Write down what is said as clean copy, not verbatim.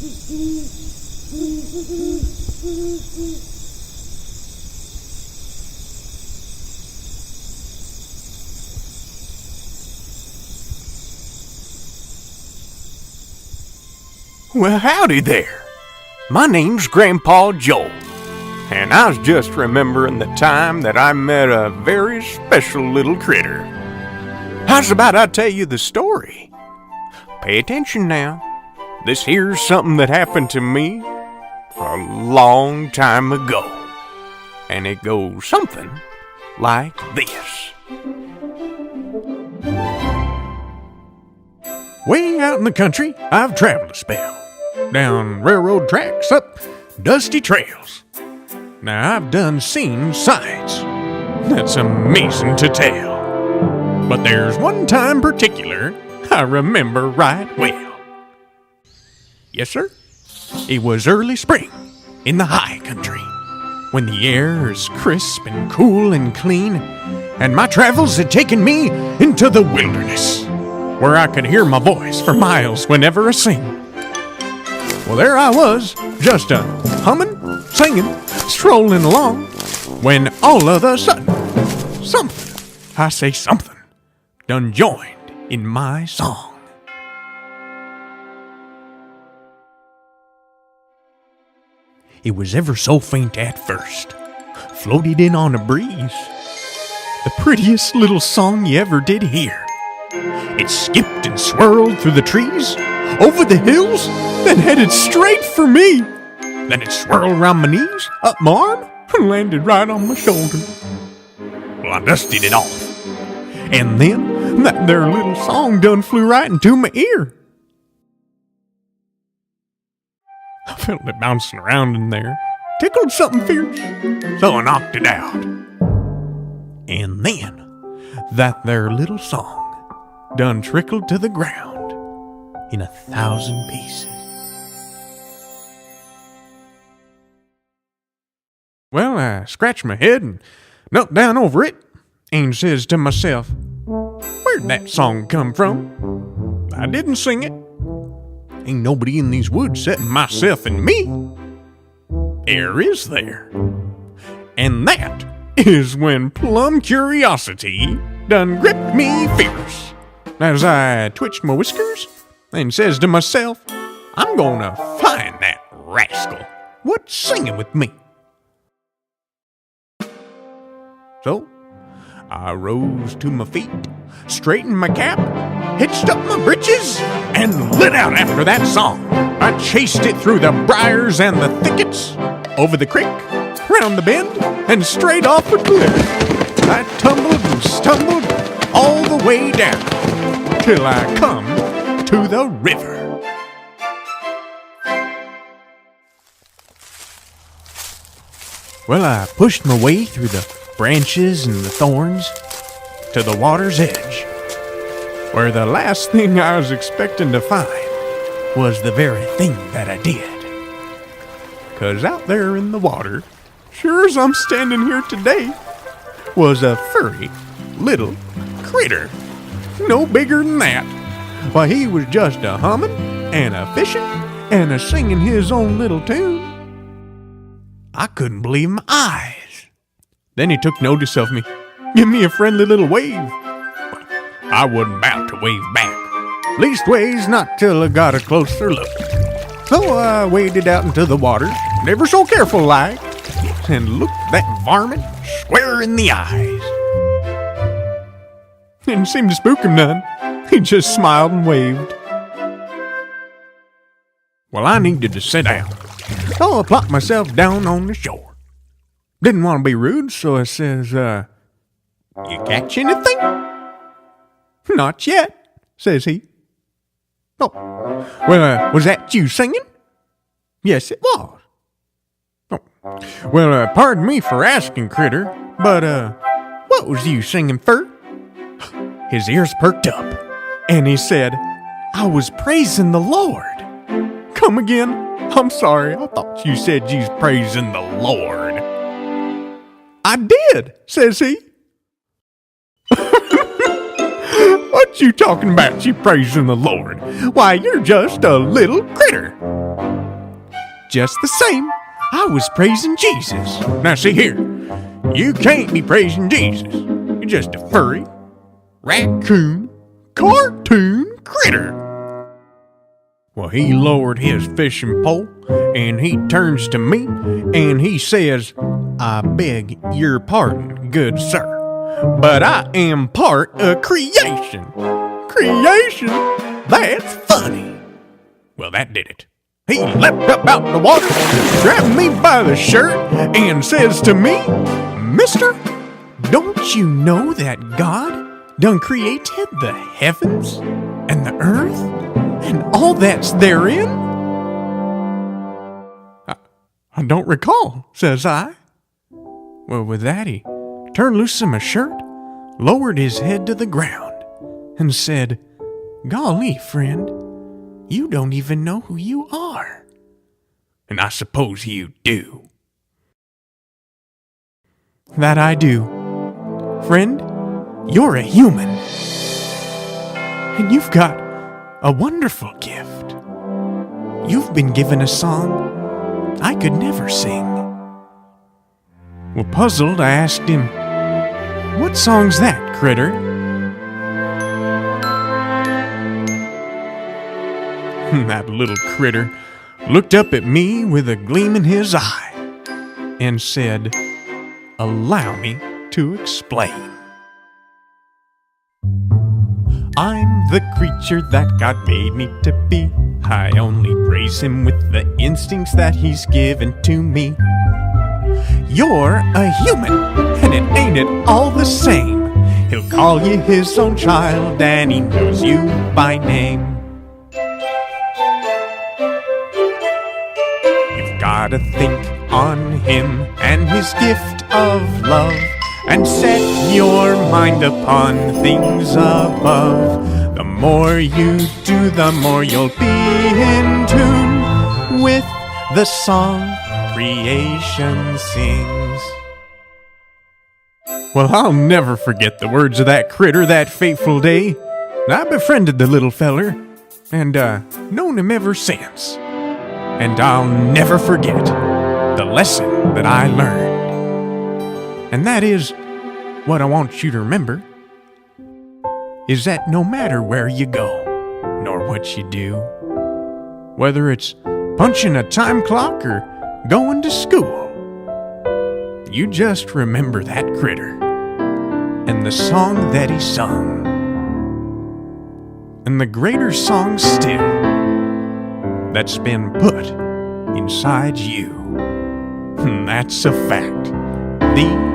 Well, howdy there. My name's Grandpa Joel, and I was just remembering the time that I met a very special little critter. How's about I tell you the story? Pay attention now. This here's something that happened to me a long time ago, and it goes something like this. Way out in the country, I've traveled a spell. Down railroad tracks, up dusty trails. Now I've done seen sights that's amazing to tell. But there's one time particular I remember right well. Yes, sir. It was early spring in the high country, when the air is crisp and cool and clean, and my travels had taken me into the wilderness, where I could hear my voice for miles whenever I sing. Well, there I was, just humming, singing, strolling along, when all of a sudden, something, done joined in my song. It was ever so faint at first, floated in on a breeze. The prettiest little song you ever did hear. It skipped and swirled through the trees, over the hills, then headed straight for me. Then it swirled around my knees, up my arm, and landed right on my shoulder. Well, I dusted it off. And then that there little song done flew right into my ear. I felt it bouncing around in there, tickled something fierce, so I knocked it out. And then that there little song done trickled to the ground in 1,000 pieces. Well, I scratched my head and knelt down over it and says to myself, where'd that song come from? I didn't sing it. Ain't nobody in these woods except myself and me. Air is there. And that is when plumb curiosity done gripped me fierce, as I twitched my whiskers and says to myself, I'm gonna find that rascal what's singing with me. So I rose to my feet, straightened my cap, hitched up my breeches, and lit out after that song. I chased it through the briars and the thickets, over the creek, round the bend, and straight off a cliff. I tumbled and stumbled all the way down, till I come to the river. Well, I pushed my way through the branches and the thorns to the water's edge, where the last thing I was expecting to find was the very thing that I did. 'Cause out there in the water, sure as I'm standing here today, was a furry little critter, no bigger than that. Why, he was just a humming and a fishing and a singing his own little tune. I couldn't believe my eyes. Then he took notice of me, give me a friendly little wave. I wasn't about to wave back, leastways not till I got a closer look. So I waded out into the water, never so careful like, and looked that varmint square in the eyes. Didn't seem to spook him none. He just smiled and waved. Well, I needed to sit down, so I plopped myself down on the shore. Didn't want to be rude, so I says, you catch anything? Not yet, says he. Oh, well, was that you singing? Yes, it was. Oh, well, pardon me for asking, critter, but, what was you singing for? His ears perked up, and he said, I was praising the Lord. Come again? I'm sorry, I thought you said you was praising the Lord. I did, says he. What you talking about, you praising the Lord? Why, you're just a little critter. just the same, I was praising Jesus. Now see here, you can't be praising Jesus. You're just a furry, raccoon, cartoon critter. Well, he lowered his fishing pole, and he turns to me, and he says, I beg your pardon, good sir, but I am part of creation. Creation? That's funny. Well, that did it. He leapt up out the water, grabbed me by the shirt, and says to me, Mister, don't you know that God done created the heavens and the earth and all that's therein? I don't recall, says I. Well, with that, he turned loose of my shirt, lowered his head to the ground, and said, Golly, friend, you don't even know who you are. And I suppose you do. That I do. Friend, you're a human. And you've got a wonderful gift. You've been given a song I could never sing. Well, puzzled, I asked him, What song's that, critter? That little critter looked up at me with a gleam in his eye and said, Allow me to explain. I'm the creature that God made me to be. I only praise him with the instincts that he's given to me. You're a human, and it ain't it all the same. He'll call you his own child, and he knows you by name. You've gotta think on him and his gift of love, and set your mind upon things above. The more you do, the more you'll be in tune with the song creation sings. Well, I'll never forget the words of that critter that fateful day. I befriended the little feller, and known him ever since. And I'll never forget the lesson that I learned. And that is, what I want you to remember, is that no matter where you go, nor what you do, whether it's punching a time clock or going to school, you just remember that critter and the song that he sung. And the greater song still that's been put inside you. That's a fact. The